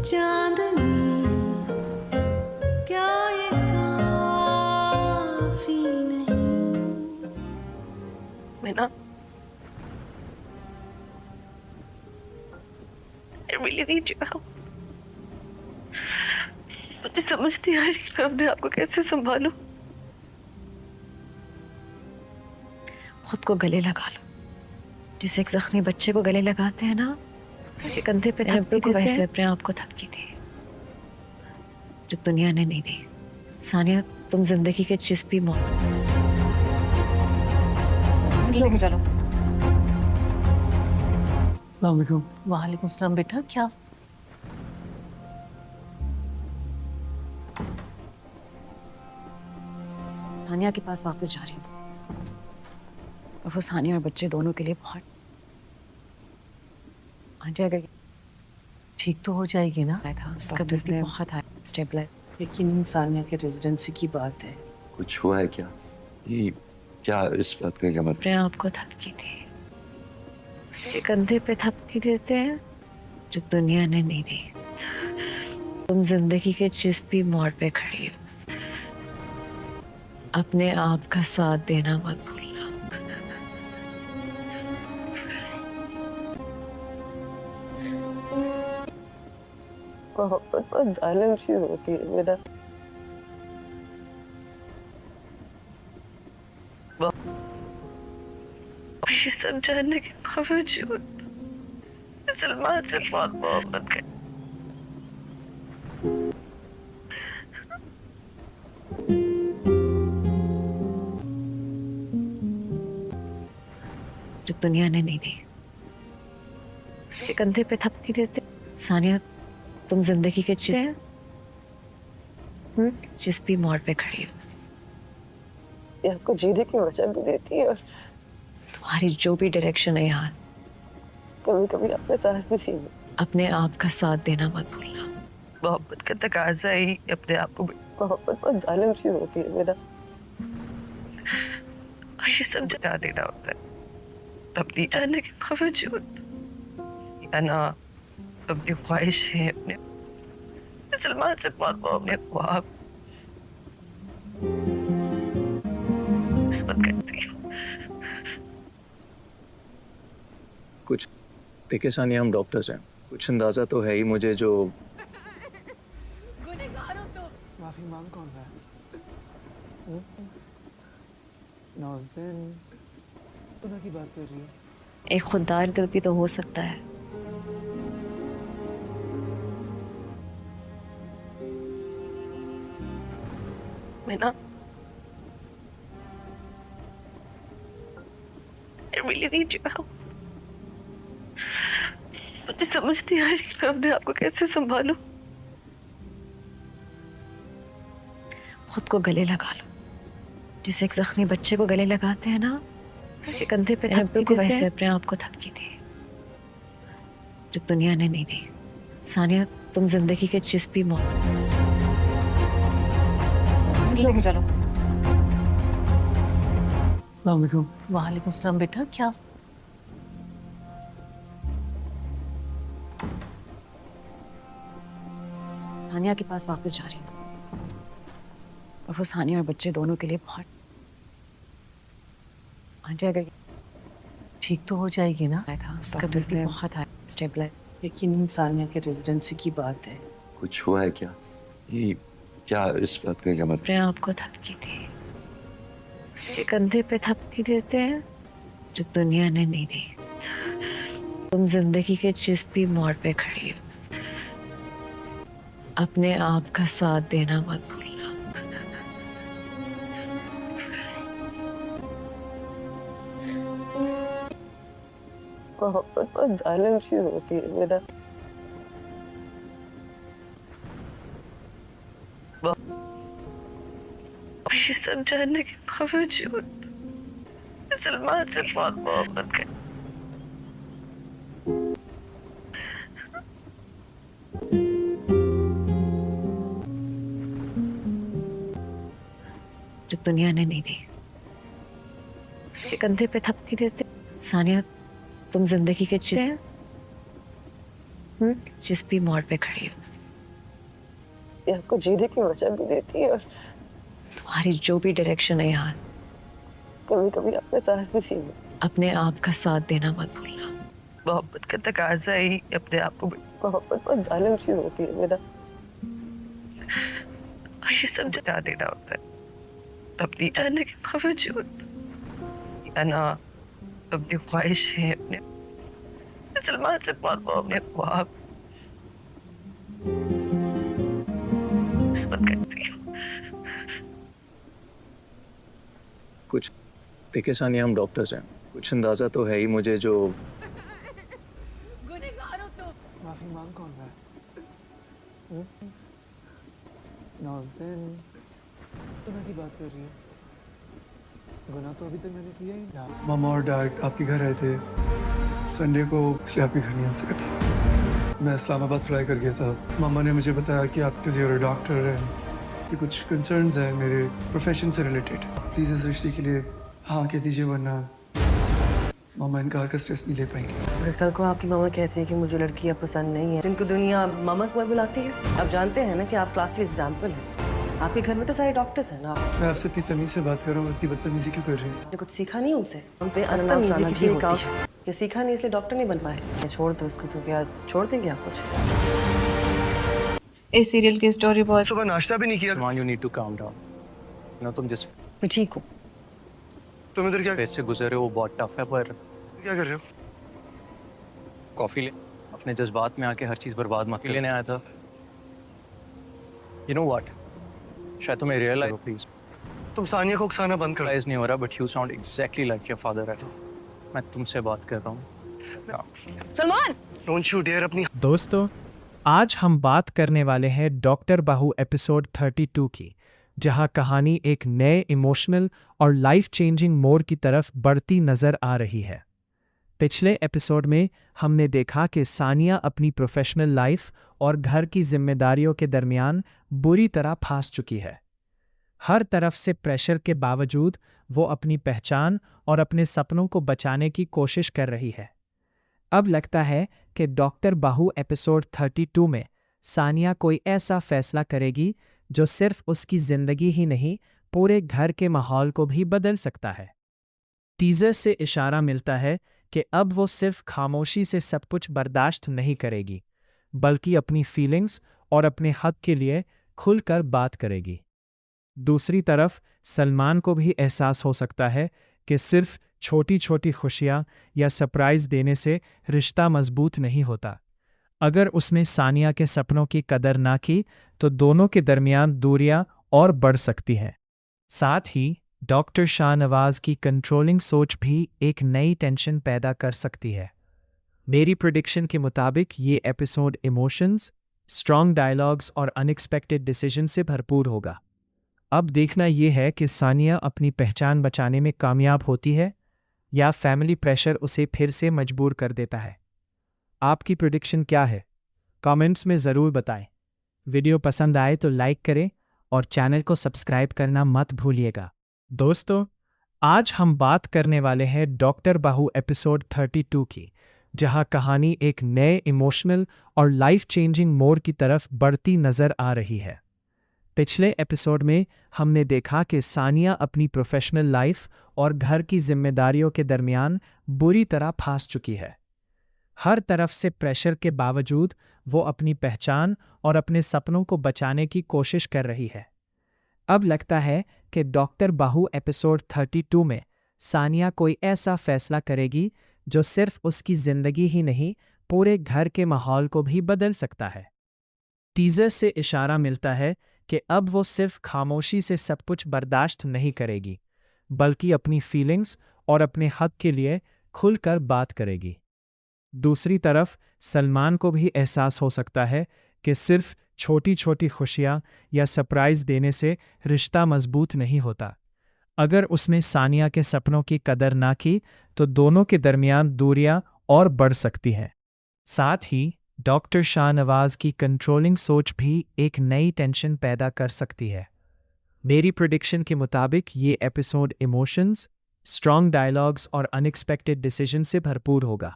चांदनी क्या ये काफी नहीं। मैं ना I really need your help. मुझे समझ नहीं आ रही मैं अपने आप को कैसे संभालूं। खुद को गले लगा लो, जैसे एक जख्मी बच्चे को गले लगाते हैं ना, उसके कंधे पे थपकी देते हैं। वैसे अपने आप को थपकी दी जो दुनिया ने नहीं दी। सानिया, तुम जिंदगी के जिस भी मौके चलो। अस्सलाम वालेकुम। वालेकुम सलाम बेटा, क्या सानिया के पास वापस जा रही हूँ और वो सानिया और बच्चे दोनों के लिए बहुत आंटी अगर ठीक तो हो जाएगी ना? था उसका बिजनेस बहुत है स्टेबल है। लेकिन सानिया के रेजिडेंसी की बात है। कुछ हुआ है क्या? ये क्या इस बात का क्या मतलब? अपने आप को थपकी दी, उसके कंधे पे थपकी देते हैं जो दुनिया ने नहीं दी। तुम जिंदगी के जिस भी मोड़ पे खड़ी हो, अपने आप का साथ देना मत भूलना। मोहब्बत बहुत जालिम सी होती है मेरा। ये सब जानने के बावजूद सलमान से बहुत मोहब्बत कर। जो दुनिया ने नहीं दी, उसके कंधे पे थपकी देते। सानिया, तुम जिंदगी के जिस भी मोड़ पे खड़ी हो, ये आपको जीने की वजह भी देती है और तुम्हारी जो भी डायरेक्शन है यहाँ, कभी कभी अपने साथ भी सीखो। अपने आप का साथ देना मत भूलना। मोहब्बत का तकाजा ही अपने आप को। मोहब्बत बहुत जालिम सी होती है मेरा, और ये सब जगा देना होता है अपनी जानने के बावजूद। या ना अपनी ख्वाहिशें, अपने सलमान से बहुत अपने ख्वाब करती हूँ। कुछ देखिए सानिया, हम डॉक्टर्स हैं, कुछ अंदाजा तो है ही मुझे जो माफी मांग कौन रहा है? नौज़बिन खुदा की बात कर रही है। एक खुददार दिल भी तो हो सकता है। मैं ना I really need your help. मुझे समझ नहीं आ रही मैं अपने आप को कैसे संभालूं। खुद को गले लगा लो, जैसे एक जख्मी बच्चे को गले लगाते हैं ना, उसके कंधे पे थपकी देते हैं। वैसे अपने आप को थपकी दी जो दुनिया ने नहीं दी। सानिया, तुम जिंदगी के जिस भी मौके चलो। अस्सलाम वालेकुम। वालेकुम सलाम बेटा, क्या सानिया के पास वापस जा रही हूँ और वो सानिया और बच्चे दोनों के लिए बहुत आंटी अगर ठीक तो हो जाएगी ना? था उसका बिजनेस बहुत है स्टेबल है। लेकिन सानिया के रेजिडेंसी की बात है। कुछ हुआ है क्या? ये क्या इस बात का क्या मतलब? अपने आप को थपकी दी, उसके कंधे पे थपकी देते हैं जो दुनिया ने नहीं दी। तुम जिंदगी के जिस भी मोड़ पे खड़ी हो, अपने आप का साथ देना मत भूलना। मोहब्बत बहुत जालिम सी होती है मेरा। ये सब जानने के बावजूद सलमान से बहुत मोहब्बत कर। जो दुनिया ने नहीं दी, उसके कंधे पे थपकी देते। सानिया, तुम जिंदगी के जिस भी मोड़ पे खड़ी हो, ये आपको जीने की वजह भी देती है और तुम्हारी जो भी डायरेक्शन है यहाँ, कभी कभी अपने साथ भी सीखो। अपने आप का साथ देना मत भूलना। मोहब्बत का तकाजा ही अपने आप को, मोहब्बत बहुत जालिम चीज होती है मेरा, और ये सब जता देना होता है अपनी जानने के बावजूद। ना अपनी ख्वाहिशें, अपने सलमान से बहुत अपने ख्वाब करती हूँ। कुछ देखिए सानिया, हम डॉक्टर्स हैं, कुछ अंदाज़ा तो है ही मुझे जो माफी मांग कौन रहा है? नौजबिन गुनाह की बात कर रही है। गुनाह तो अभी तक मैंने किया ही नहीं। मामा और डैड आपके घर आए थे संडे को, इसलिए आपके घर नहीं आ सका था। मैं इस्लामाबाद फ्लाई कर गया था। मामा ने मुझे बताया कि आप किसी और डॉक्टर हैं, कि कुछ कंसर्न्स हैं मेरे प्रोफेशन से रिलेटेड। प्लीज़ इस रिश्ते के लिए हाँ कह दीजिए, वरना मामा इनकार का स्ट्रेस नहीं ले पाएंगे। अगर कल को आपकी मामा कहती है कि मुझे लड़कियां पसंद नहीं है, जिनको दुनिया मामा's बॉय बुलाती है। आप जानते हैं ना कि आप क्लासिक एग्जाम्पल हैं। आपके घर में तो सारे डॉक्टर्स हैं ना। मैं आपसे इतनी तमीज़ से बात कर रहा हूँ, इतनी बदतमीजी क्यों कर रही हूँ? आपने कुछ सीखा नहीं उनसे? हम पे अनतमीजी किसी का ये सीखा नहीं, इसलिए डॉक्टर नहीं बन पाए। छोड़ दो इसको, तो क्या छोड़ देंगे आप कुछ? इस सीरियल की स्टोरी बहुत सुबह नाश्ता भी नहीं किया। Salman, you need to calm down. ना तुम जिस मैं ठीक हूँ। तुम इधर क्या फेस से गुजरे हो वो बहुत टफ है, पर क्या कर रहे हो? कॉफ़ी ले। अपने जज्बात में आके हर चीज़ बर्बाद मत लेने आया था। यू नो व्हाट, शायद तुम्हें रियलाइज हो, प्लीज तुम सानिया को उकसाना बंद कर दो। रियलाइज नहीं हो रहा, but you sound exactly like your father है। मैं तुमसे बात कर रहा हूँ। सलमान! डोंट यू डेयर अपनी। दोस्तों, आज हम बात करने वाले हैं डॉक्टर बाहू एपिसोड 32 की, जहां कहानी एक नए इमोशनल और लाइफ चेंजिंग मोड़ की तरफ बढ़ती नजर आ रही है। पिछले एपिसोड में हमने देखा कि सानिया अपनी प्रोफेशनल लाइफ और घर की जिम्मेदारियों के दरमियान बुरी तरह फंस चुकी है। हर तरफ से प्रेशर के बावजूद वो अपनी पहचान और अपने सपनों को बचाने की कोशिश कर रही है। अब लगता है कि डॉक्टर बाहू एपिसोड 32 में सानिया कोई ऐसा फैसला करेगी जो सिर्फ उसकी जिंदगी ही नहीं, पूरे घर के माहौल को भी बदल सकता है। टीजर से इशारा मिलता है कि अब वो सिर्फ खामोशी से सब कुछ बर्दाश्त नहीं करेगी, बल्कि अपनी फीलिंग्स और अपने हक के लिए खुलकर बात करेगी। दूसरी तरफ सलमान को भी एहसास हो सकता है कि सिर्फ छोटी छोटी खुशियाँ या सरप्राइज़ देने से रिश्ता मजबूत नहीं होता। अगर उसने सानिया के सपनों की कदर ना की तो दोनों के दरमियान दूरियां और बढ़ सकती हैं। साथ ही डॉक्टर शाहनवाज की कंट्रोलिंग सोच भी एक नई टेंशन पैदा कर सकती है। मेरी प्रेडिक्शन के मुताबिक ये एपिसोड इमोशंस, स्ट्रॉन्ग डायलॉग्स और अनएक्सपेक्टेड डिसीजन से भरपूर होगा। अब देखना यह है कि सानिया अपनी पहचान बचाने में कामयाब होती है या फैमिली प्रेशर उसे फिर से मजबूर कर देता है। आपकी प्रेडिक्शन क्या है? कमेंट्स में ज़रूर बताएं। वीडियो पसंद आए तो लाइक करें और चैनल को सब्सक्राइब करना मत भूलिएगा। दोस्तों, आज हम बात करने वाले हैं डॉक्टर बाहू एपिसोड 32 की, जहां कहानी एक नए इमोशनल और लाइफ चेंजिंग मोड़ की तरफ बढ़ती नजर आ रही है। पिछले एपिसोड में हमने देखा कि सानिया अपनी प्रोफेशनल लाइफ और घर की जिम्मेदारियों के दरमियान बुरी तरह फंस चुकी है। हर तरफ से प्रेशर के बावजूद वो अपनी पहचान और अपने सपनों को बचाने की कोशिश कर रही है। अब लगता है कि डॉक्टर बाहू एपिसोड 32 में सानिया कोई ऐसा फैसला करेगी जो सिर्फ उसकी जिंदगी ही नहीं, पूरे घर के माहौल को भी बदल सकता है। टीजर से इशारा मिलता है कि अब वो सिर्फ खामोशी से सब कुछ बर्दाश्त नहीं करेगी, बल्कि अपनी फीलिंग्स और अपने हक के लिए खुलकर बात करेगी। दूसरी तरफ सलमान को भी एहसास हो सकता है कि सिर्फ छोटी छोटी खुशियाँ या सरप्राइज़ देने से रिश्ता मजबूत नहीं होता। अगर उसने सानिया के सपनों की कदर ना की तो दोनों के दरमियान दूरियां और बढ़ सकती हैं। साथ ही डॉक्टर शाहनवाज की कंट्रोलिंग सोच भी एक नई टेंशन पैदा कर सकती है। मेरी प्रेडिक्शन के मुताबिक ये एपिसोड इमोशंस, स्ट्रॉन्ग डायलॉग्स और अनएक्सपेक्टेड डिसीजन से भरपूर होगा।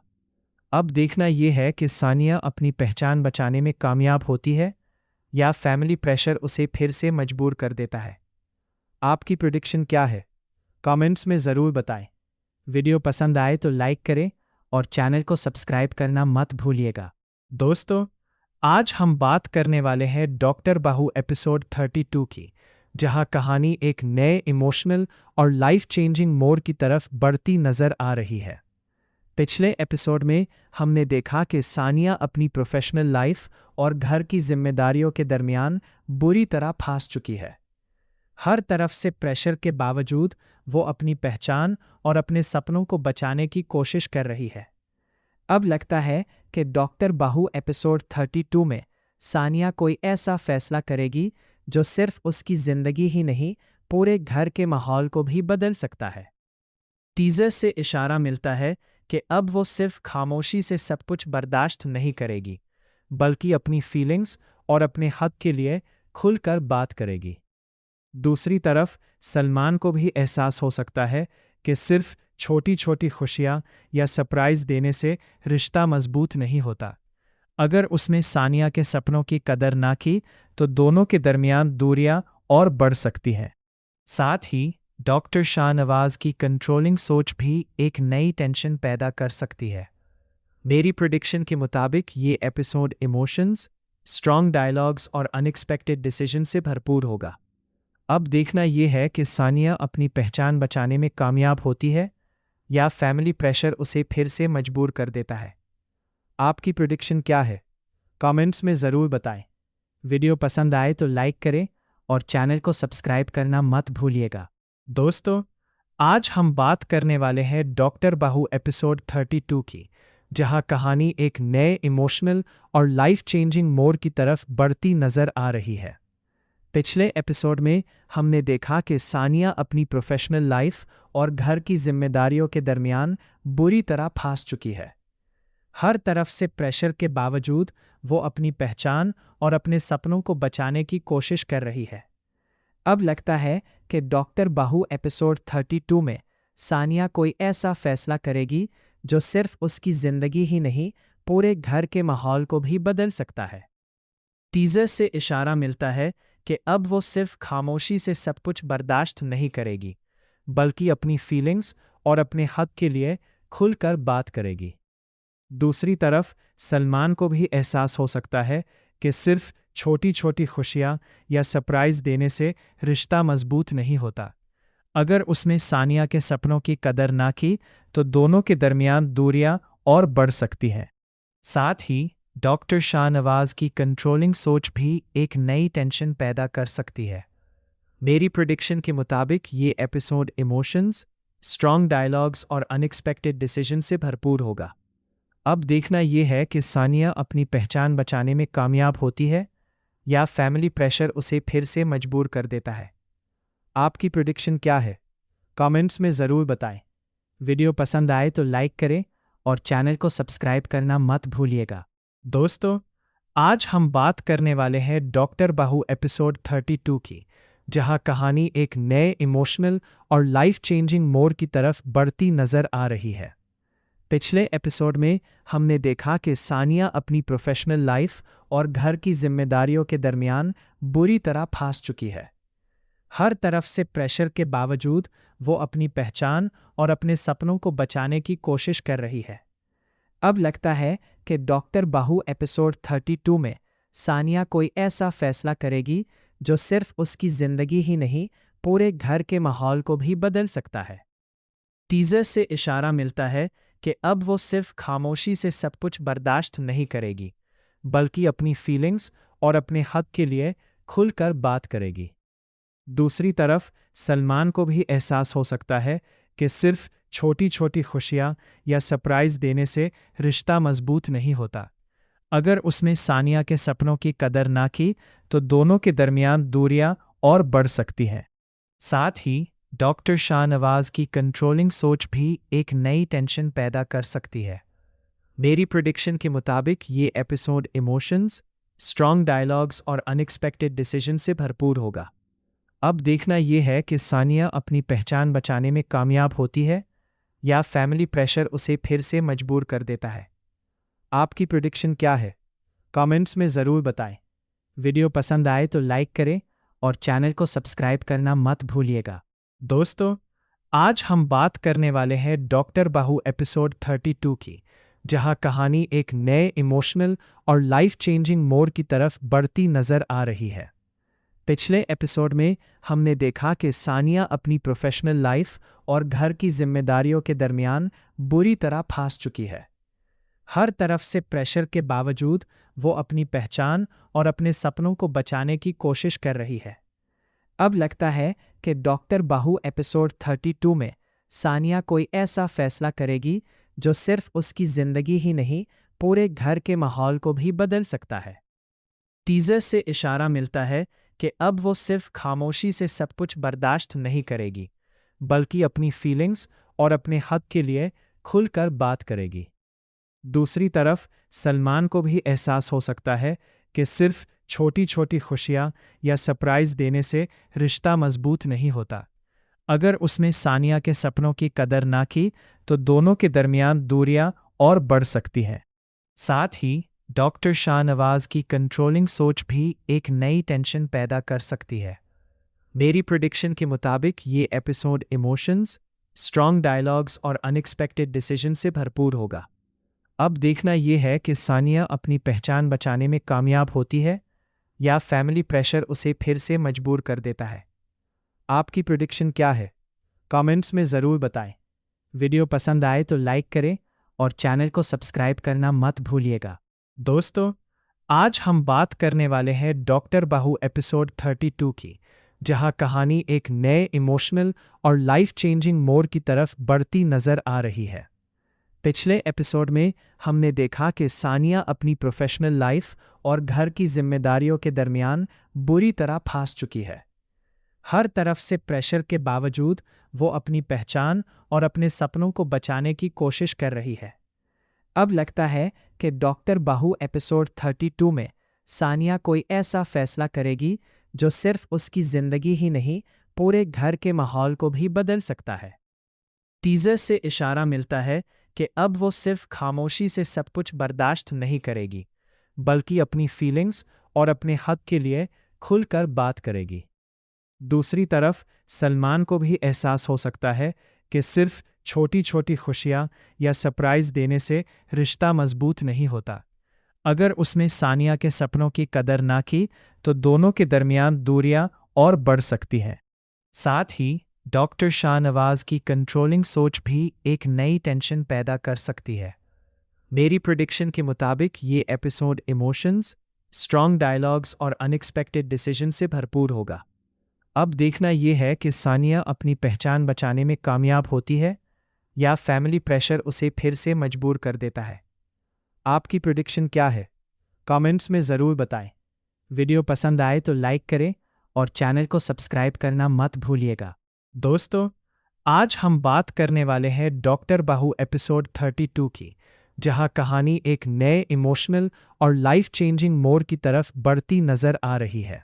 अब देखना यह है कि सानिया अपनी पहचान बचाने में कामयाब होती है या फैमिली प्रेशर उसे फिर से मजबूर कर देता है। आपकी प्रेडिक्शन क्या है? कमेंट्स में ज़रूर बताएं। वीडियो पसंद आए तो लाइक करें और चैनल को सब्सक्राइब करना मत भूलिएगा। दोस्तों, आज हम बात करने वाले हैं डॉक्टर बाहू एपिसोड 32 की, जहां कहानी एक नए इमोशनल और लाइफ चेंजिंग मोड़ की तरफ बढ़ती नजर आ रही है। पिछले एपिसोड में हमने देखा कि सानिया अपनी प्रोफेशनल लाइफ और घर की जिम्मेदारियों के दरमियान बुरी तरह फंस चुकी है। हर तरफ से प्रेशर के बावजूद वो अपनी पहचान और अपने सपनों को बचाने की कोशिश कर रही है। अब लगता है कि डॉक्टर बाहू एपिसोड 32 में सानिया कोई ऐसा फैसला करेगी जो सिर्फ उसकी जिंदगी ही नहीं, पूरे घर के माहौल को भी बदल सकता है। टीजर से इशारा मिलता है कि अब वो सिर्फ खामोशी से सब कुछ बर्दाश्त नहीं करेगी, बल्कि अपनी फीलिंग्स और अपने हक के लिए खुलकर बात करेगी। दूसरी तरफ सलमान को भी एहसास हो सकता है कि सिर्फ छोटी छोटी खुशियाँ या सरप्राइज देने से रिश्ता मजबूत नहीं होता। अगर उसने सानिया के सपनों की कदर ना की तो दोनों के दरमियान दूरियां और बढ़ सकती हैं। साथ ही डॉक्टर शाहनवाज की कंट्रोलिंग सोच भी एक नई टेंशन पैदा कर सकती है। मेरी प्रेडिक्शन के मुताबिक ये एपिसोड इमोशंस, स्ट्रॉन्ग डायलॉग्स और अनएक्सपेक्टेड डिसीजन से भरपूर होगा। अब देखना यह है कि सानिया अपनी पहचान बचाने में कामयाब होती है या फैमिली प्रेशर उसे फिर से मजबूर कर देता है। आपकी प्रेडिक्शन क्या है? कमेंट्स में ज़रूर बताएं। वीडियो पसंद आए तो लाइक करें और चैनल को सब्सक्राइब करना मत भूलिएगा। दोस्तों, आज हम बात करने वाले हैं डॉक्टर बाहू एपिसोड 32 की, जहां कहानी एक नए इमोशनल और लाइफ चेंजिंग मोड़ की तरफ बढ़ती नजर आ रही है। पिछले एपिसोड में हमने देखा कि सानिया अपनी प्रोफेशनल लाइफ और घर की जिम्मेदारियों के दरमियान बुरी तरह फंस चुकी है। हर तरफ से प्रेशर के बावजूद वो अपनी पहचान और अपने सपनों को बचाने की कोशिश कर रही है। अब लगता है कि डॉक्टर बाहू एपिसोड 32 में सानिया कोई ऐसा फैसला करेगी जो सिर्फ उसकी जिंदगी ही नहीं, पूरे घर के माहौल को भी बदल सकता है। टीजर से इशारा मिलता है कि अब वो सिर्फ खामोशी से सब कुछ बर्दाश्त नहीं करेगी, बल्कि अपनी फीलिंग्स और अपने हक के लिए खुलकर बात करेगी। दूसरी तरफ सलमान को भी एहसास हो सकता है कि सिर्फ छोटी छोटी खुशियाँ या सरप्राइज देने से रिश्ता मजबूत नहीं होता। अगर उसने सानिया के सपनों की कदर ना की तो दोनों के दरमियान दूरियां और बढ़ सकती हैं। साथ ही डॉक्टर शाहनवाज की कंट्रोलिंग सोच भी एक नई टेंशन पैदा कर सकती है। मेरी प्रेडिक्शन के मुताबिक ये एपिसोड इमोशंस, स्ट्रॉन्ग डायलॉग्स और अनएक्सपेक्टेड डिसीजन से भरपूर होगा। अब देखना यह है कि सानिया अपनी पहचान बचाने में कामयाब होती है या फैमिली प्रेशर उसे फिर से मजबूर कर देता है। आपकी प्रेडिक्शन क्या है? कमेंट्स में ज़रूर बताएं। वीडियो पसंद आए तो लाइक करें और चैनल को सब्सक्राइब करना मत भूलिएगा। दोस्तों, आज हम बात करने वाले हैं डॉक्टर बाहू एपिसोड 32 की, जहां कहानी एक नए इमोशनल और लाइफ चेंजिंग मोड़ की तरफ बढ़ती नजर आ रही है। पिछले एपिसोड में हमने देखा कि सानिया अपनी प्रोफेशनल लाइफ और घर की जिम्मेदारियों के दरमियान बुरी तरह फंस चुकी है। हर तरफ से प्रेशर के बावजूद वो अपनी पहचान और अपने सपनों को बचाने की कोशिश कर रही है। अब लगता है कि डॉक्टर बाहू एपिसोड 32 में सानिया कोई ऐसा फैसला करेगी जो सिर्फ उसकी जिंदगी ही नहीं, पूरे घर के माहौल को भी बदल सकता है। टीजर से इशारा मिलता है कि अब वो सिर्फ खामोशी से सब कुछ बर्दाश्त नहीं करेगी, बल्कि अपनी फीलिंग्स और अपने हक के लिए खुलकर बात करेगी। दूसरी तरफ सलमान को भी एहसास हो सकता है कि सिर्फ छोटी छोटी खुशियाँ या सरप्राइज देने से रिश्ता मजबूत नहीं होता। अगर उसने सानिया के सपनों की कदर ना की तो दोनों के दरमियान दूरियां और बढ़ सकती हैं। साथ ही डॉक्टर शाहनवाज की कंट्रोलिंग सोच भी एक नई टेंशन पैदा कर सकती है। मेरी प्रेडिक्शन के मुताबिक ये एपिसोड इमोशंस, स्ट्रॉन्ग डायलॉग्स और अनएक्सपेक्टेड डिसीजन से भरपूर होगा। अब देखना यह है कि सानिया अपनी पहचान बचाने में कामयाब होती है या फैमिली प्रेशर उसे फिर से मजबूर कर देता है। आपकी प्रेडिक्शन क्या है? कमेंट्स में ज़रूर बताएं। वीडियो पसंद आए तो लाइक करें और चैनल को सब्सक्राइब करना मत भूलिएगा। दोस्तों, आज हम बात करने वाले हैं डॉक्टर बाहू एपिसोड 32 की, जहां कहानी एक नए इमोशनल और लाइफ चेंजिंग मोड़ की तरफ बढ़ती नजर आ रही है। पिछले एपिसोड में हमने देखा कि सानिया अपनी प्रोफेशनल लाइफ और घर की जिम्मेदारियों के दरमियान बुरी तरह फंस चुकी है। हर तरफ से प्रेशर के बावजूद वो अपनी पहचान और अपने सपनों को बचाने की कोशिश कर रही है। अब लगता है कि डॉक्टर बाहू एपिसोड 32 में सानिया कोई ऐसा फैसला करेगी जो सिर्फ उसकी जिंदगी ही नहीं, पूरे घर के माहौल को भी बदल सकता है। टीजर से इशारा मिलता है कि अब वो सिर्फ खामोशी से सब कुछ बर्दाश्त नहीं करेगी, बल्कि अपनी फीलिंग्स और अपने हक के लिए खुलकर बात करेगी। दूसरी तरफ सलमान को भी एहसास हो सकता है कि सिर्फ छोटी छोटी खुशियाँ या सरप्राइज देने से रिश्ता मजबूत नहीं होता। अगर उसने सानिया के सपनों की कदर ना की तो दोनों के दरमियान दूरियां और बढ़ सकती हैं। साथ ही डॉक्टर शाहनवाज की कंट्रोलिंग सोच भी एक नई टेंशन पैदा कर सकती है। मेरी प्रेडिक्शन के मुताबिक ये एपिसोड इमोशंस, स्ट्रॉन्ग डायलॉग्स और अनएक्सपेक्टेड डिसीजन से भरपूर होगा। अब देखना यह है कि सानिया अपनी पहचान बचाने में कामयाब होती है या फैमिली प्रेशर उसे फिर से मजबूर कर देता है। आपकी प्रेडिक्शन क्या है? कमेंट्स में ज़रूर बताएं। वीडियो पसंद आए तो लाइक करें और चैनल को सब्सक्राइब करना मत भूलिएगा। दोस्तों, आज हम बात करने वाले हैं डॉक्टर बाहू एपिसोड 32 की, जहां कहानी एक नए इमोशनल और लाइफ चेंजिंग मोड़ की तरफ बढ़ती नजर आ रही है। पिछले एपिसोड में हमने देखा कि सानिया अपनी प्रोफेशनल लाइफ और घर की जिम्मेदारियों के दरमियान बुरी तरह फंस चुकी है। हर तरफ से प्रेशर के बावजूद वो अपनी पहचान और अपने सपनों को बचाने की कोशिश कर रही है। अब लगता है कि डॉक्टर बाहू एपिसोड 32 में सानिया कोई ऐसा फैसला करेगी जो सिर्फ उसकी जिंदगी ही नहीं, पूरे घर के माहौल को भी बदल सकता है। टीजर से इशारा मिलता है कि अब वो सिर्फ खामोशी से सब कुछ बर्दाश्त नहीं करेगी, बल्कि अपनी फीलिंग्स और अपने हक के लिए खुलकर बात करेगी। दूसरी तरफ सलमान को भी एहसास हो सकता है कि सिर्फ छोटी छोटी खुशियाँ या सरप्राइज देने से रिश्ता मजबूत नहीं होता। अगर उसने सानिया के सपनों की कदर ना की तो दोनों के दरमियान दूरियां और बढ़ सकती हैं। साथ ही डॉक्टर शाहनवाज की कंट्रोलिंग सोच भी एक नई टेंशन पैदा कर सकती है। मेरी प्रेडिक्शन के मुताबिक ये एपिसोड इमोशंस, स्ट्रॉन्ग डायलॉग्स और अनएक्सपेक्टेड डिसीजन से भरपूर होगा। अब देखना यह है कि सानिया अपनी पहचान बचाने में कामयाब होती है या फैमिली प्रेशर उसे फिर से मजबूर कर देता है। आपकी प्रेडिक्शन क्या है? कमेंट्स में ज़रूर बताएं। वीडियो पसंद आए तो लाइक करें और चैनल को सब्सक्राइब करना मत भूलिएगा। दोस्तों, आज हम बात करने वाले हैं डॉक्टर बाहू एपिसोड 32 की, जहां कहानी एक नए इमोशनल और लाइफ चेंजिंग मोड़ की तरफ बढ़ती नजर आ रही है।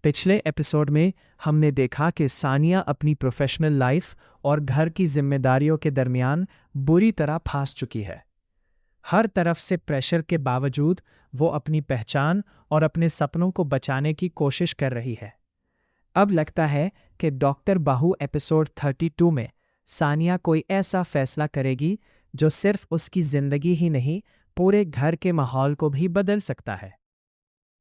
पिछले एपिसोड में हमने देखा कि सानिया अपनी प्रोफेशनल लाइफ और घर की जिम्मेदारियों के दरमियान बुरी तरह फंस चुकी है। हर तरफ से प्रेशर के बावजूद वो अपनी पहचान और अपने सपनों को बचाने की कोशिश कर रही है। अब लगता है कि डॉक्टर बाहू एपिसोड 32 में सानिया कोई ऐसा फैसला करेगी जो सिर्फ उसकी जिंदगी ही नहीं, पूरे घर के माहौल को भी बदल सकता है।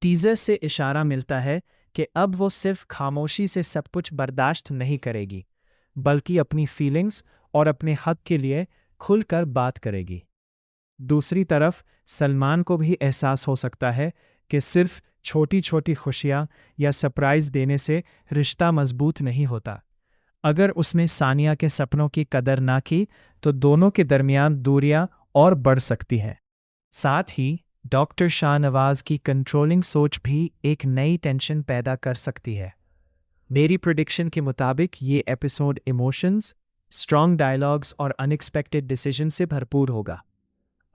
टीजर से इशारा मिलता है कि अब वो सिर्फ खामोशी से सब कुछ बर्दाश्त नहीं करेगी, बल्कि अपनी फीलिंग्स और अपने हक के लिए खुलकर बात करेगी। दूसरी तरफ सलमान को भी एहसास हो सकता है कि सिर्फ छोटी छोटी खुशियाँ या सरप्राइज देने से रिश्ता मजबूत नहीं होता। अगर उसने सानिया के सपनों की कदर ना की तो दोनों के दरमियान दूरियां और बढ़ सकती हैं। साथ ही डॉक्टर शाहनवाज की कंट्रोलिंग सोच भी एक नई टेंशन पैदा कर सकती है। मेरी प्रेडिक्शन के मुताबिक ये एपिसोड इमोशंस, स्ट्रॉन्ग डायलॉग्स और अनएक्सपेक्टेड डिसीजन से भरपूर होगा।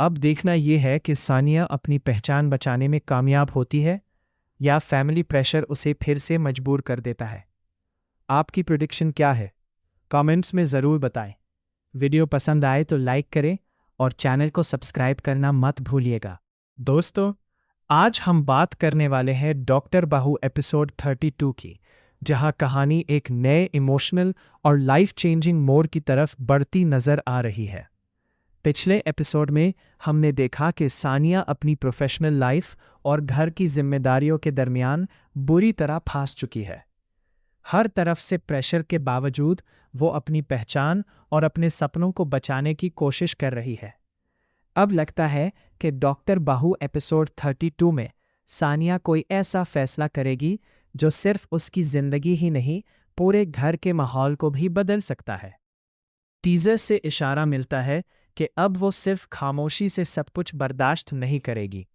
अब देखना यह है कि सानिया अपनी पहचान बचाने में कामयाब होती है या फैमिली प्रेशर उसे फिर से मजबूर कर देता है। आपकी प्रेडिक्शन क्या है? कमेंट्स में ज़रूर बताएं। वीडियो पसंद आए तो लाइक करें और चैनल को सब्सक्राइब करना मत भूलिएगा। दोस्तों, आज हम बात करने वाले हैं डॉक्टर बाहू एपिसोड 32 की, जहां कहानी एक नए इमोशनल और लाइफ चेंजिंग मोड़ की तरफ बढ़ती नजर आ रही है। पिछले एपिसोड में हमने देखा कि सानिया अपनी प्रोफेशनल लाइफ और घर की जिम्मेदारियों के दरमियान बुरी तरह फंस चुकी है। हर तरफ से प्रेशर के बावजूद वो अपनी पहचान और अपने सपनों को बचाने की कोशिश कर रही है। अब लगता है कि डॉक्टर बाहू एपिसोड 32 में सानिया कोई ऐसा फैसला करेगी जो सिर्फ उसकी जिंदगी ही नहीं, पूरे घर के माहौल को भी बदल सकता है। टीजर से इशारा मिलता है कि अब वो सिर्फ खामोशी से सब कुछ बर्दाश्त नहीं करेगी,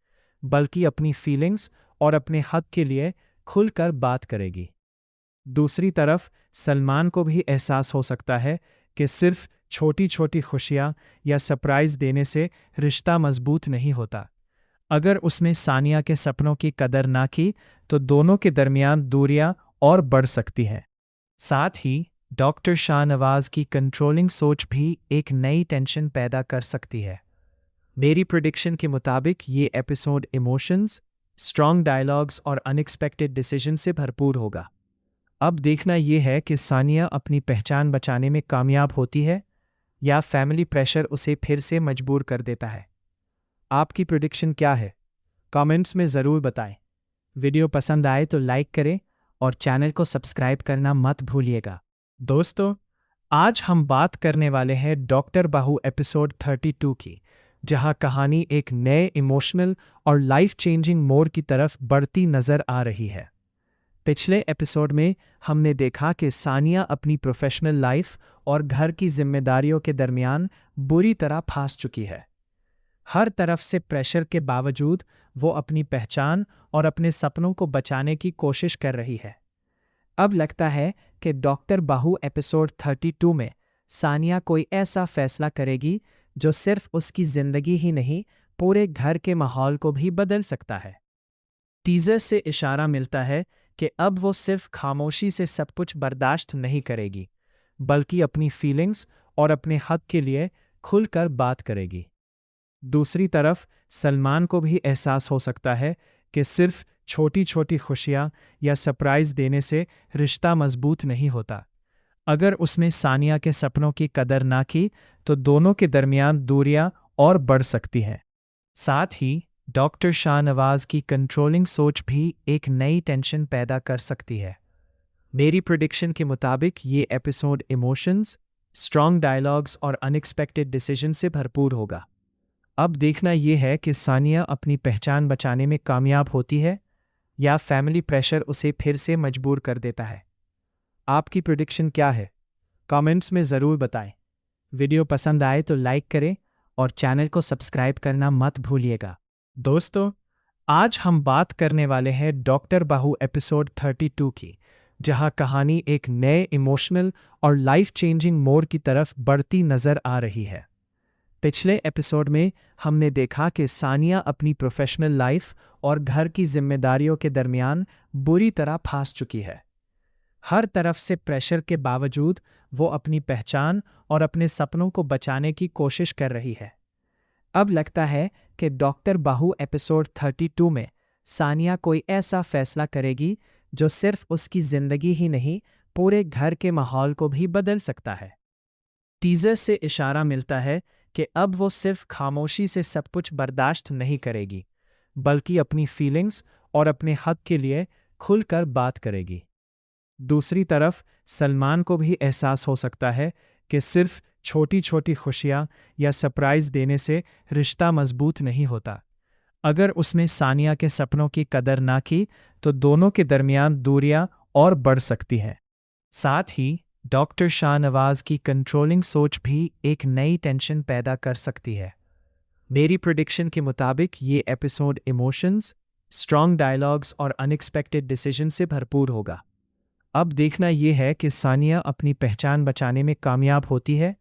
बल्कि अपनी फीलिंग्स और अपने हक के लिए खुलकर बात करेगी। दूसरी तरफ सलमान को भी एहसास हो सकता है कि सिर्फ छोटी छोटी खुशियाँ या सरप्राइज देने से रिश्ता मजबूत नहीं होता। अगर उसने सानिया के सपनों की कदर ना की तो दोनों के दरमियान दूरियां और बढ़ सकती हैं। साथ ही डॉक्टर शाहनवाज की कंट्रोलिंग सोच भी एक नई टेंशन पैदा कर सकती है। मेरी प्रेडिक्शन के मुताबिक ये एपिसोड इमोशंस, स्ट्रॉन्ग डायलॉग्स और अनएक्सपेक्टेड डिसीजन से भरपूर होगा। अब देखना यह है कि सानिया अपनी पहचान बचाने में कामयाब होती है या फैमिली प्रेशर उसे फिर से मजबूर कर देता है। आपकी प्रेडिक्शन क्या है? कमेंट्स में ज़रूर बताएं। वीडियो पसंद आए तो लाइक करें और चैनल को सब्सक्राइब करना मत भूलिएगा। दोस्तों, आज हम बात करने वाले हैं डॉक्टर बाहू एपिसोड 32 की, जहां कहानी एक नए इमोशनल और लाइफ चेंजिंग मोड़ की तरफ बढ़ती नजर आ रही है। पिछले एपिसोड में हमने देखा कि सानिया अपनी प्रोफेशनल लाइफ और घर की जिम्मेदारियों के दरमियान बुरी तरह फंस चुकी है। हर तरफ से प्रेशर के बावजूद वो अपनी पहचान और अपने सपनों को बचाने की कोशिश कर रही है। अब लगता है कि डॉक्टर बाहू एपिसोड 32 में सानिया कोई ऐसा फैसला करेगी जो सिर्फ उसकी जिंदगी ही नहीं, पूरे घर के माहौल को भी बदल सकता है। टीजर से इशारा मिलता है कि अब वो सिर्फ खामोशी से सब कुछ बर्दाश्त नहीं करेगी, बल्कि अपनी फीलिंग्स और अपने हक के लिए खुलकर बात करेगी। दूसरी तरफ सलमान को भी एहसास हो सकता है कि सिर्फ छोटी छोटी खुशियाँ या सरप्राइज देने से रिश्ता मजबूत नहीं होता। अगर उसने सानिया के सपनों की कदर ना की तो दोनों के दरमियान दूरियां और बढ़ सकती हैं। साथ ही डॉक्टर शाहनवाज की कंट्रोलिंग सोच भी एक नई टेंशन पैदा कर सकती है। मेरी प्रेडिक्शन के मुताबिक ये एपिसोड इमोशंस, स्ट्रॉन्ग डायलॉग्स और अनएक्सपेक्टेड डिसीजन से भरपूर होगा। अब देखना यह है कि सानिया अपनी पहचान बचाने में कामयाब होती है या फैमिली प्रेशर उसे फिर से मजबूर कर देता है। आपकी प्रेडिक्शन क्या है? कमेंट्स में ज़रूर बताएं। वीडियो पसंद आए तो लाइक करें और चैनल को सब्सक्राइब करना मत भूलिएगा। दोस्तों, आज हम बात करने वाले हैं डॉक्टर बाहू एपिसोड 32 की, जहां कहानी एक नए इमोशनल और लाइफ चेंजिंग मोड़ की तरफ बढ़ती नजर आ रही है। पिछले एपिसोड में हमने देखा कि सानिया अपनी प्रोफेशनल लाइफ और घर की जिम्मेदारियों के दरमियान बुरी तरह फंस चुकी है। हर तरफ से प्रेशर के बावजूद वो अपनी पहचान और अपने सपनों को बचाने की कोशिश कर रही है। अब लगता है कि डॉक्टर बाहू एपिसोड 32 में सानिया कोई ऐसा फैसला करेगी जो सिर्फ उसकी जिंदगी ही नहीं, पूरे घर के माहौल को भी बदल सकता है। टीजर से इशारा मिलता है कि अब वो सिर्फ खामोशी से सब कुछ बर्दाश्त नहीं करेगी, बल्कि अपनी फीलिंग्स और अपने हक के लिए खुलकर बात करेगी। दूसरी तरफ सलमान को भी एहसास हो सकता है कि सिर्फ छोटी छोटी खुशियाँ या सरप्राइज देने से रिश्ता मजबूत नहीं होता। अगर उसने सानिया के सपनों की कदर ना की तो दोनों के दरमियान दूरियां और बढ़ सकती हैं। साथ ही डॉक्टर शाहनवाज की कंट्रोलिंग सोच भी एक नई टेंशन पैदा कर सकती है। मेरी प्रेडिक्शन के मुताबिक ये एपिसोड इमोशंस, स्ट्रॉन्ग डायलॉग्स और अनएक्सपेक्टेड डिसीजन से भरपूर होगा। अब देखना यह है कि सानिया अपनी पहचान बचाने में कामयाब होती है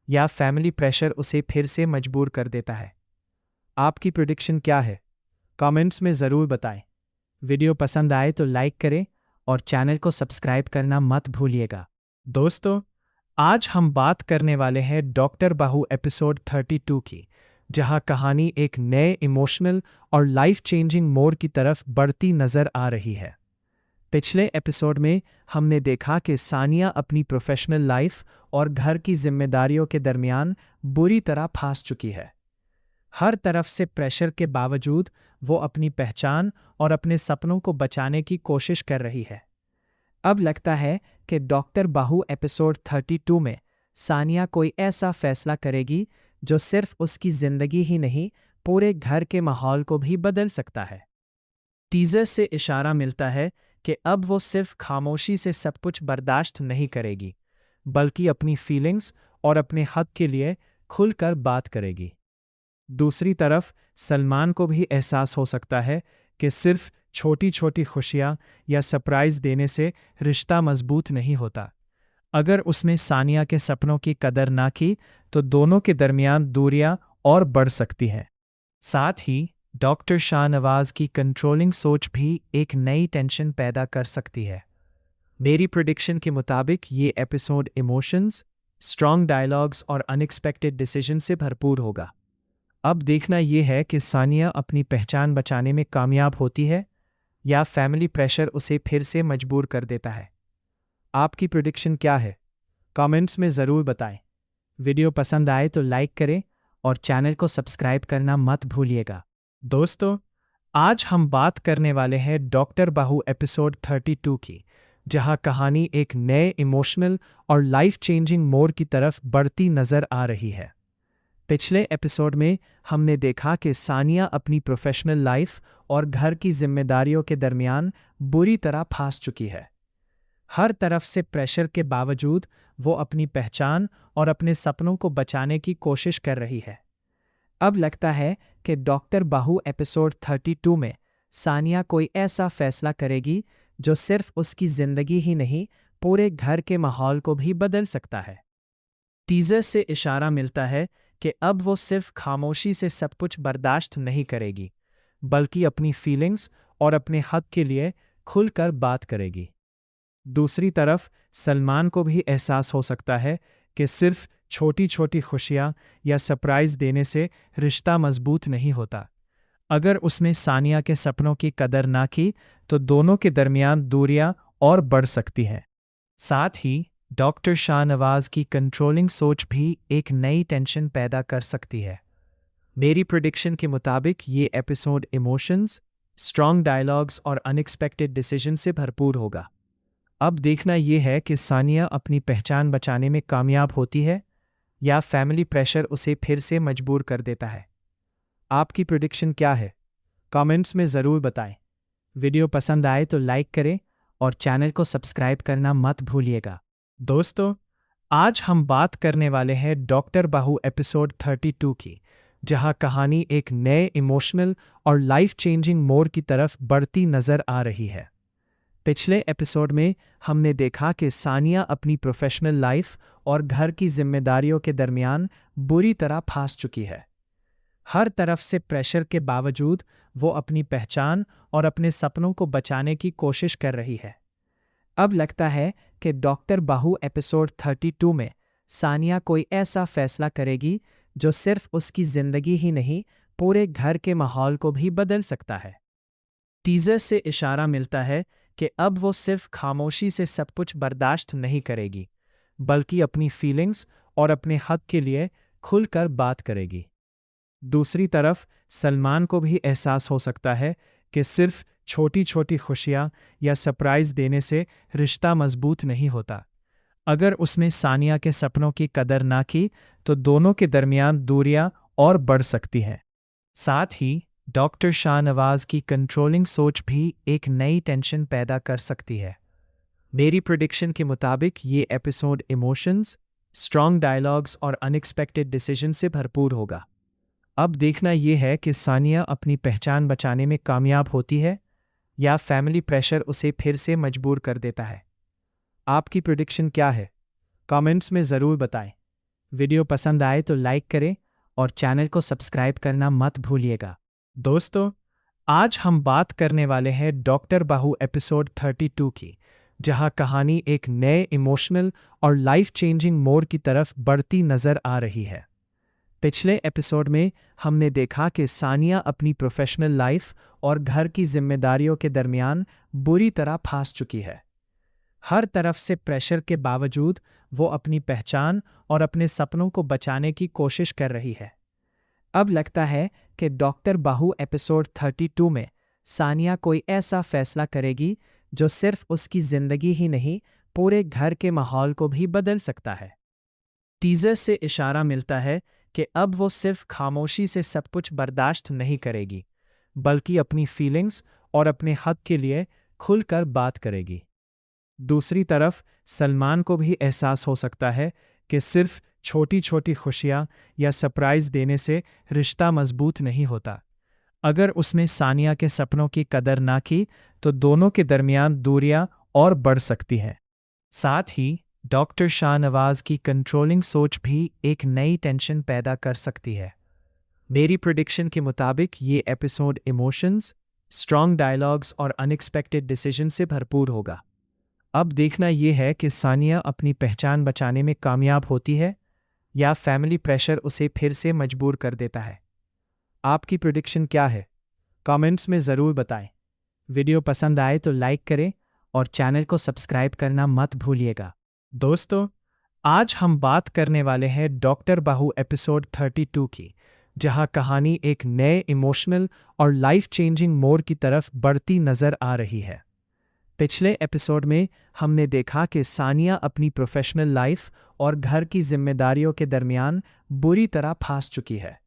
या फैमिली प्रेशर उसे फिर से मजबूर कर देता है। आपकी प्रेडिक्शन क्या है? कमेंट्स में ज़रूर बताएं। वीडियो पसंद आए तो लाइक करें और चैनल को सब्सक्राइब करना मत भूलिएगा। दोस्तों, आज हम बात करने वाले हैं डॉक्टर बाहू एपिसोड 32 की, जहां कहानी एक नए इमोशनल और लाइफ चेंजिंग मोड़ की तरफ बढ़ती नजर आ रही है। पिछले एपिसोड में हमने देखा कि सानिया अपनी प्रोफेशनल लाइफ और घर की जिम्मेदारियों के दरमियान बुरी तरह फंस चुकी है। हर तरफ से प्रेशर के बावजूद वो अपनी पहचान और अपने सपनों को बचाने की कोशिश कर रही है। अब लगता है कि डॉक्टर बाहू एपिसोड 32 में सानिया कोई ऐसा फैसला करेगी जो सिर्फ उसकी जिंदगी ही नहीं, पूरे घर के माहौल को भी बदल सकता है। टीजर से इशारा मिलता है कि अब वो सिर्फ खामोशी से सब कुछ बर्दाश्त नहीं करेगी, बल्कि अपनी फीलिंग्स और अपने हक के लिए खुलकर बात करेगी। दूसरी तरफ सलमान को भी एहसास हो सकता है कि सिर्फ छोटी छोटी खुशियाँ या सरप्राइज देने से रिश्ता मजबूत नहीं होता। अगर उसने सानिया के सपनों की कदर ना की तो दोनों के दरमियान दूरियां और बढ़ सकती हैं। साथ ही डॉक्टर शाहनवाज की कंट्रोलिंग सोच भी एक नई टेंशन पैदा कर सकती है। मेरी प्रेडिक्शन के मुताबिक ये एपिसोड इमोशंस, स्ट्रॉन्ग डायलॉग्स और अनएक्सपेक्टेड डिसीजन से भरपूर होगा। अब देखना यह है कि सानिया अपनी पहचान बचाने में कामयाब होती है या फैमिली प्रेशर उसे फिर से मजबूर कर देता है। आपकी प्रेडिक्शन क्या है? कमेंट्स में ज़रूर बताएं। वीडियो पसंद आए तो लाइक करें और चैनल को सब्सक्राइब करना मत भूलिएगा। दोस्तों, आज हम बात करने वाले हैं डॉक्टर बाहू एपिसोड 32 की, जहां कहानी एक नए इमोशनल और लाइफ चेंजिंग मोड़ की तरफ बढ़ती नजर आ रही है। पिछले एपिसोड में हमने देखा कि सानिया अपनी प्रोफेशनल लाइफ और घर की जिम्मेदारियों के दरमियान बुरी तरह फंस चुकी है। हर तरफ से प्रेशर के बावजूद वो अपनी पहचान और अपने सपनों को बचाने की कोशिश कर रही है। अब लगता है कि डॉक्टर बाहू एपिसोड 32 में सानिया कोई ऐसा फैसला करेगी जो सिर्फ उसकी जिंदगी ही नहीं, पूरे घर के माहौल को भी बदल सकता है। टीजर से इशारा मिलता है कि अब वो सिर्फ खामोशी से सब कुछ बर्दाश्त नहीं करेगी, बल्कि अपनी फीलिंग्स और अपने हक के लिए खुलकर बात करेगी। दूसरी तरफ सलमान को भी एहसास हो सकता है कि सिर्फ छोटी छोटी खुशियाँ या सरप्राइज देने से रिश्ता मजबूत नहीं होता। अगर उसने सानिया के सपनों की कदर ना की तो दोनों के दरमियान दूरियां और बढ़ सकती हैं। साथ ही डॉक्टर शाहनवाज की कंट्रोलिंग सोच भी एक नई टेंशन पैदा कर सकती है। मेरी प्रेडिक्शन के मुताबिक ये एपिसोड इमोशंस, स्ट्रॉन्ग डायलॉग्स और अनएक्सपेक्टेड डिसीजन से भरपूर होगा। अब देखना यह है कि सानिया अपनी पहचान बचाने में कामयाब होती है या फैमिली प्रेशर उसे फिर से मजबूर कर देता है। आपकी प्रेडिक्शन क्या है? कमेंट्स में ज़रूर बताएं। वीडियो पसंद आए तो लाइक करें और चैनल को सब्सक्राइब करना मत भूलिएगा। दोस्तों, आज हम बात करने वाले हैं डॉक्टर बाहू एपिसोड 32 की, जहां कहानी एक नए इमोशनल और लाइफ चेंजिंग मोड़ की तरफ बढ़ती नजर आ रही है। पिछले एपिसोड में हमने देखा कि सानिया अपनी प्रोफेशनल लाइफ और घर की जिम्मेदारियों के दरमियान बुरी तरह फंस चुकी है। हर तरफ से प्रेशर के बावजूद वो अपनी पहचान और अपने सपनों को बचाने की कोशिश कर रही है। अब लगता है कि डॉक्टर बाहू एपिसोड 32 में सानिया कोई ऐसा फैसला करेगी जो सिर्फ उसकी जिंदगी ही नहीं, पूरे घर के माहौल को भी बदल सकता है। टीजर से इशारा मिलता है कि अब वो सिर्फ खामोशी से सब कुछ बर्दाश्त नहीं करेगी, बल्कि अपनी फीलिंग्स और अपने हक के लिए खुलकर बात करेगी। दूसरी तरफ सलमान को भी एहसास हो सकता है कि सिर्फ छोटी छोटी खुशियाँ या सरप्राइज देने से रिश्ता मजबूत नहीं होता। अगर उसने सानिया के सपनों की कदर ना की तो दोनों के दरमियान दूरियां और बढ़ सकती हैं। साथ ही डॉक्टर शाहनवाज की कंट्रोलिंग सोच भी एक नई टेंशन पैदा कर सकती है। मेरी प्रेडिक्शन के मुताबिक ये एपिसोड इमोशंस, स्ट्रॉन्ग डायलॉग्स और अनएक्सपेक्टेड डिसीजन से भरपूर होगा। अब देखना यह है कि सानिया अपनी पहचान बचाने में कामयाब होती है या फैमिली प्रेशर उसे फिर से मजबूर कर देता है। आपकी प्रेडिक्शन क्या है? कमेंट्स में ज़रूर बताएं। वीडियो पसंद आए तो लाइक करें और चैनल को सब्सक्राइब करना मत भूलिएगा। दोस्तों, आज हम बात करने वाले हैं डॉक्टर बाहू एपिसोड 32 की, जहां कहानी एक नए इमोशनल और लाइफ चेंजिंग मोड़ की तरफ बढ़ती नजर आ रही है। पिछले एपिसोड में हमने देखा कि सानिया अपनी प्रोफेशनल लाइफ और घर की जिम्मेदारियों के दरमियान बुरी तरह फंस चुकी है। हर तरफ से प्रेशर के बावजूद वो अपनी पहचान और अपने सपनों को बचाने की कोशिश कर रही है। अब लगता है कि डॉक्टर बाहू एपिसोड 32 में सानिया कोई ऐसा फैसला करेगी जो सिर्फ उसकी जिंदगी ही नहीं, पूरे घर के माहौल को भी बदल सकता है। टीजर से इशारा मिलता है कि अब वो सिर्फ खामोशी से सब कुछ बर्दाश्त नहीं करेगी, बल्कि अपनी फीलिंग्स और अपने हक के लिए खुलकर बात करेगी। दूसरी तरफ सलमान को भी एहसास हो सकता है कि सिर्फ छोटी छोटी खुशियाँ या सरप्राइज़ देने से रिश्ता मजबूत नहीं होता। अगर उसने सानिया के सपनों की कदर ना की तो दोनों के दरमियान दूरियां और बढ़ सकती हैं। साथ ही डॉक्टर शाहनवाज की कंट्रोलिंग सोच भी एक नई टेंशन पैदा कर सकती है। मेरी प्रेडिक्शन के मुताबिक ये एपिसोड इमोशंस, स्ट्रॉन्ग डायलॉग्स और अनएक्सपेक्टेड डिसीजन से भरपूर होगा। अब देखना यह है कि सानिया अपनी पहचान बचाने में कामयाब होती है या फैमिली प्रेशर उसे फिर से मजबूर कर देता है। आपकी प्रेडिक्शन क्या है? कमेंट्स में ज़रूर बताएं। वीडियो पसंद आए तो लाइक करें और चैनल को सब्सक्राइब करना मत भूलिएगा। दोस्तों, आज हम बात करने वाले हैं डॉक्टर बाहू एपिसोड 32 की, जहां कहानी एक नए इमोशनल और लाइफ चेंजिंग मोड़ की तरफ बढ़ती नज़र आ रही है। पिछले एपिसोड में हमने देखा कि सानिया अपनी प्रोफेशनल लाइफ और घर की जिम्मेदारियों के दरमियान बुरी तरह फंस चुकी है।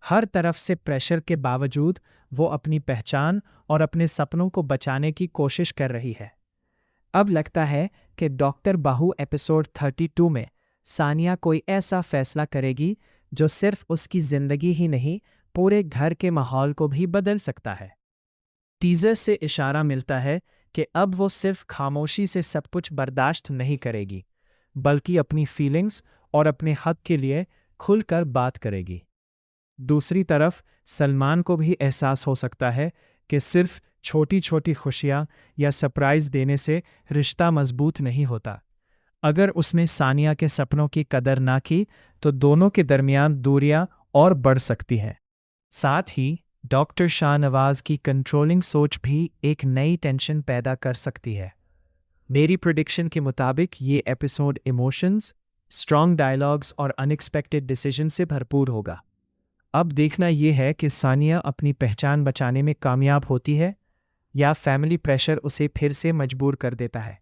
हर तरफ से प्रेशर के बावजूद वो अपनी पहचान और अपने सपनों को बचाने की कोशिश कर रही है। अब लगता है कि डॉक्टर बाहू एपिसोड 32 में सानिया कोई ऐसा फैसला करेगी जो सिर्फ उसकी जिंदगी ही नहीं, पूरे घर के माहौल को भी बदल सकता है। टीजर से इशारा मिलता है कि अब वो सिर्फ खामोशी से सब कुछ बर्दाश्त नहीं करेगी, बल्कि अपनी फीलिंग्स और अपने हक के लिए खुलकर बात करेगी। दूसरी तरफ सलमान को भी एहसास हो सकता है कि सिर्फ छोटी छोटी खुशियाँ या सरप्राइज़ देने से रिश्ता मजबूत नहीं होता। अगर उसने सानिया के सपनों की कदर ना की तो दोनों के दरमियान दूरियां और बढ़ सकती हैं। साथ ही डॉक्टर शाहनवाज की कंट्रोलिंग सोच भी एक नई टेंशन पैदा कर सकती है। मेरी प्रेडिक्शन के मुताबिक ये एपिसोड इमोशंस, स्ट्रॉन्ग डायलॉग्स और अनएक्सपेक्टेड डिसीजन से भरपूर होगा। अब देखना यह है कि सानिया अपनी पहचान बचाने में कामयाब होती है या फैमिली प्रेशर उसे फिर से मजबूर कर देता है।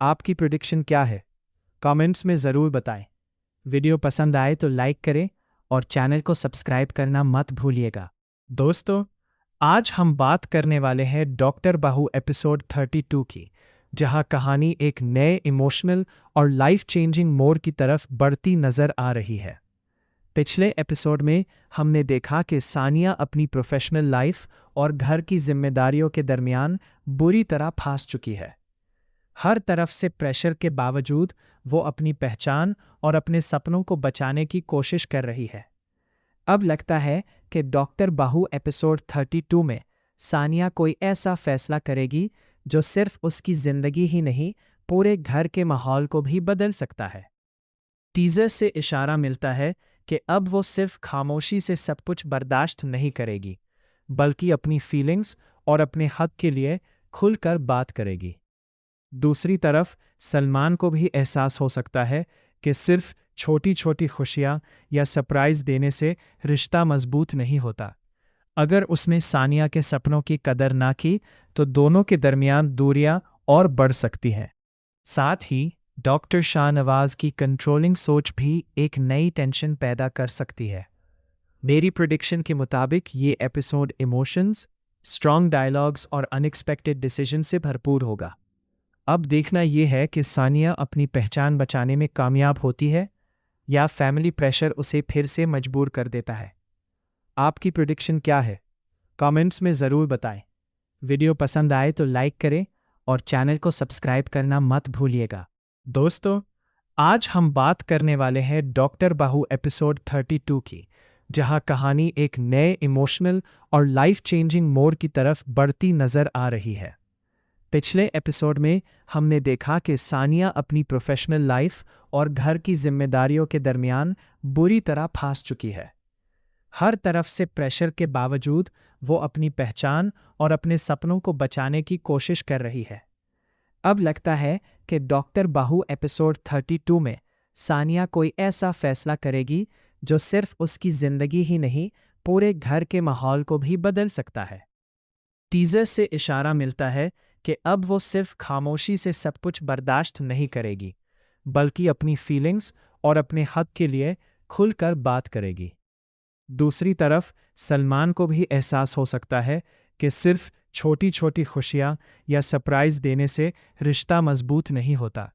आपकी प्रेडिक्शन क्या है? कमेंट्स में ज़रूर बताएं। वीडियो पसंद आए तो लाइक करें और चैनल को सब्सक्राइब करना मत भूलिएगा। दोस्तों, आज हम बात करने वाले हैं डॉक्टर बाहू एपिसोड 32 की, जहां कहानी एक नए इमोशनल और लाइफ चेंजिंग मोड़ की तरफ बढ़ती नज़र आ रही है। पिछले एपिसोड में हमने देखा कि सानिया अपनी प्रोफेशनल लाइफ और घर की जिम्मेदारियों के दरमियान बुरी तरह फंस चुकी है। हर तरफ से प्रेशर के बावजूद वो अपनी पहचान और अपने सपनों को बचाने की कोशिश कर रही है। अब लगता है कि डॉक्टर बाहू एपिसोड 32 में सानिया कोई ऐसा फैसला करेगी जो सिर्फ उसकी जिंदगी ही नहीं, पूरे घर के माहौल को भी बदल सकता है। टीजर से इशारा मिलता है कि अब वो सिर्फ खामोशी से सब कुछ बर्दाश्त नहीं करेगी, बल्कि अपनी फीलिंग्स और अपने हक के लिए खुलकर बात करेगी। दूसरी तरफ सलमान को भी एहसास हो सकता है कि सिर्फ छोटी छोटी खुशियाँ या सरप्राइज़ देने से रिश्ता मजबूत नहीं होता। अगर उसने सानिया के सपनों की कदर ना की तो दोनों के दरमियान दूरियां और बढ़ सकती हैं। साथ ही डॉक्टर शाहनवाज की कंट्रोलिंग सोच भी एक नई टेंशन पैदा कर सकती है। मेरी प्रेडिक्शन के मुताबिक ये एपिसोड इमोशंस, स्ट्रॉन्ग डायलॉग्स और अनएक्सपेक्टेड डिसीजन से भरपूर होगा। अब देखना यह है कि सानिया अपनी पहचान बचाने में कामयाब होती है या फैमिली प्रेशर उसे फिर से मजबूर कर देता है। आपकी प्रेडिक्शन क्या है? कमेंट्स में ज़रूर बताएं। वीडियो पसंद आए तो लाइक करें और चैनल को सब्सक्राइब करना मत भूलिएगा। दोस्तों, आज हम बात करने वाले हैं डॉक्टर बाहू एपिसोड 32 की, जहां कहानी एक नए इमोशनल और लाइफ चेंजिंग मोड़ की तरफ बढ़ती नज़र आ रही है। पिछले एपिसोड में हमने देखा कि सानिया अपनी प्रोफेशनल लाइफ और घर की जिम्मेदारियों के दरमियान बुरी तरह फंस चुकी है। हर तरफ से प्रेशर के बावजूद वो अपनी पहचान और अपने सपनों को बचाने की कोशिश कर रही है। अब लगता है कि डॉक्टर बाहू एपिसोड 32 में सानिया कोई ऐसा फैसला करेगी जो सिर्फ उसकी जिंदगी ही नहीं, पूरे घर के माहौल को भी बदल सकता है। टीजर से इशारा मिलता है कि अब वो सिर्फ खामोशी से सब कुछ बर्दाश्त नहीं करेगी, बल्कि अपनी फीलिंग्स और अपने हक के लिए खुलकर बात करेगी। दूसरी तरफ सलमान को भी एहसास हो सकता है कि सिर्फ छोटी छोटी खुशियाँ या सरप्राइज़ देने से रिश्ता मजबूत नहीं होता।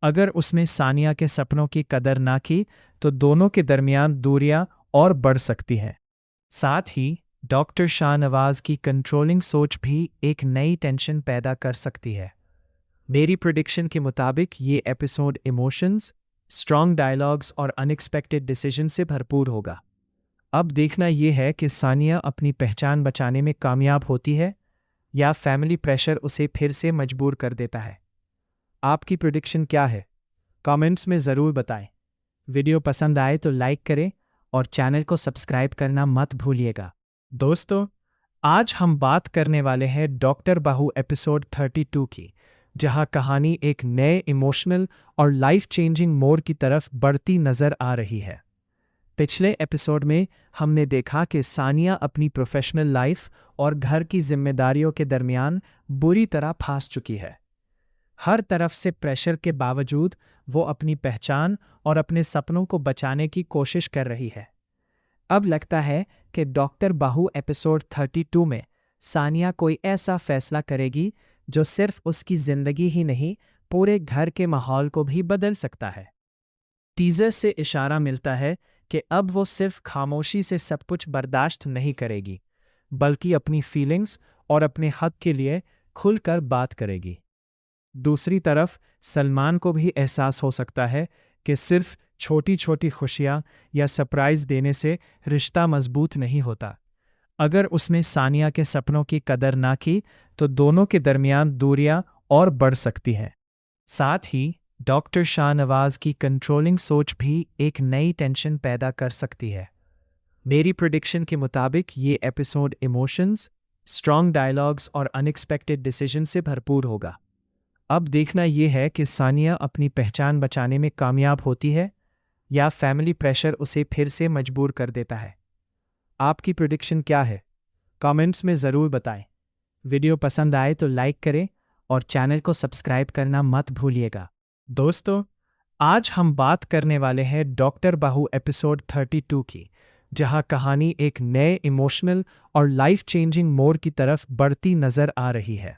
अगर उसने सानिया के सपनों की कदर ना की तो दोनों के दरमियान दूरियां और बढ़ सकती हैं। साथ ही डॉक्टर शाहनवाज की कंट्रोलिंग सोच भी एक नई टेंशन पैदा कर सकती है। मेरी प्रेडिक्शन के मुताबिक ये एपिसोड इमोशंस, स्ट्रॉन्ग डायलॉग्स और अनएक्सपेक्टेड डिसीजन से भरपूर होगा। अब देखना यह है कि सानिया अपनी पहचान बचाने में कामयाब होती है या फैमिली प्रेशर उसे फिर से मजबूर कर देता है। आपकी प्रेडिक्शन क्या है? कमेंट्स में ज़रूर बताएं। वीडियो पसंद आए तो लाइक करें और चैनल को सब्सक्राइब करना मत भूलिएगा। दोस्तों, आज हम बात करने वाले हैं डॉक्टर बाहू एपिसोड 32 की, जहां कहानी एक नए इमोशनल और लाइफ चेंजिंग मोड़ की तरफ बढ़ती नज़र आ रही है। पिछले एपिसोड में हमने देखा कि सानिया अपनी प्रोफेशनल लाइफ और घर की जिम्मेदारियों के दरमियान बुरी तरह फंस चुकी है। हर तरफ से प्रेशर के बावजूद वो अपनी पहचान और अपने सपनों को बचाने की कोशिश कर रही है। अब लगता है कि डॉक्टर बाहू एपिसोड 32 में सानिया कोई ऐसा फैसला करेगी जो सिर्फ उसकी जिंदगी ही नहीं, पूरे घर के माहौल को भी बदल सकता है। टीजर से इशारा मिलता है कि अब वो सिर्फ खामोशी से सब कुछ बर्दाश्त नहीं करेगी, बल्कि अपनी फीलिंग्स और अपने हक के लिए खुलकर बात करेगी। दूसरी तरफ सलमान को भी एहसास हो सकता है कि सिर्फ छोटी छोटी खुशियाँ या सरप्राइज़ देने से रिश्ता मजबूत नहीं होता। अगर उसने सानिया के सपनों की कदर ना की तो दोनों के दरमियान दूरियां और बढ़ सकती हैं। साथ ही डॉक्टर शाहनवाज की कंट्रोलिंग सोच भी एक नई टेंशन पैदा कर सकती है। मेरी प्रेडिक्शन के मुताबिक ये एपिसोड इमोशंस, स्ट्रॉन्ग डायलॉग्स और अनएक्सपेक्टेड डिसीजन से भरपूर होगा। अब देखना यह है कि सानिया अपनी पहचान बचाने में कामयाब होती है या फैमिली प्रेशर उसे फिर से मजबूर कर देता है। आपकी प्रेडिक्शन क्या है? कमेंट्स में ज़रूर बताएं। वीडियो पसंद आए तो लाइक करें और चैनल को सब्सक्राइब करना मत भूलिएगा। दोस्तों, आज हम बात करने वाले हैं डॉक्टर बाहू एपिसोड 32 की, जहां कहानी एक नए इमोशनल और लाइफ चेंजिंग मोड़ की तरफ बढ़ती नज़र आ रही है।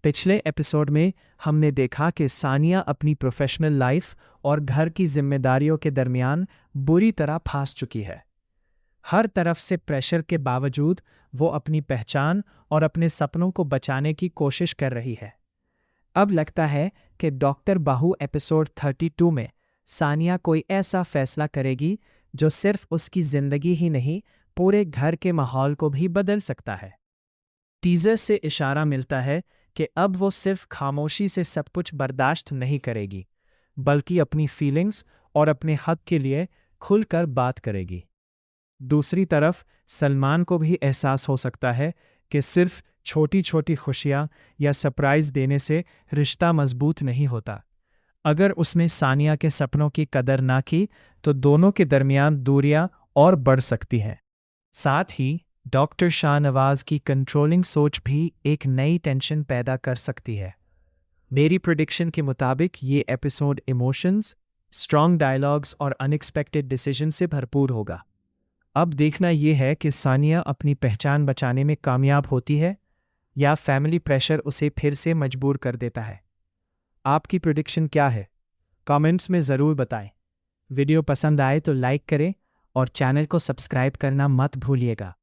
पिछले एपिसोड में हमने देखा कि सानिया अपनी प्रोफेशनल लाइफ और घर की जिम्मेदारियों के दरमियान बुरी तरह फंस चुकी है। हर तरफ से प्रेशर के बावजूद वो अपनी पहचान और अपने सपनों को बचाने की कोशिश कर रही है। अब लगता है कि डॉक्टर बाहू एपिसोड 32 में सानिया कोई ऐसा फैसला करेगी जो सिर्फ उसकी जिंदगी ही नहीं, पूरे घर के माहौल को भी बदल सकता है। टीजर से इशारा मिलता है कि अब वो सिर्फ खामोशी से सब कुछ बर्दाश्त नहीं करेगी, बल्कि अपनी फीलिंग्स और अपने हक के लिए खुलकर बात करेगी। दूसरी तरफ सलमान को भी एहसास हो सकता है कि सिर्फ छोटी छोटी खुशियाँ या सरप्राइज़ देने से रिश्ता मजबूत नहीं होता। अगर उसने सानिया के सपनों की कदर ना की तो दोनों के दरमियान दूरियां और बढ़ सकती हैं। साथ ही डॉक्टर शाहनवाज की कंट्रोलिंग सोच भी एक नई टेंशन पैदा कर सकती है। मेरी प्रेडिक्शन के मुताबिक ये एपिसोड इमोशंस, स्ट्रॉन्ग डायलॉग्स और अनएक्सपेक्टेड डिसीजन से भरपूर होगा। अब देखना यह है कि सानिया अपनी पहचान बचाने में कामयाब होती है या फैमिली प्रेशर उसे फिर से मजबूर कर देता है। आपकी प्रेडिक्शन क्या है? कमेंट्स में ज़रूर बताएं। वीडियो पसंद आए तो लाइक करें और चैनल को सब्सक्राइब करना मत भूलिएगा।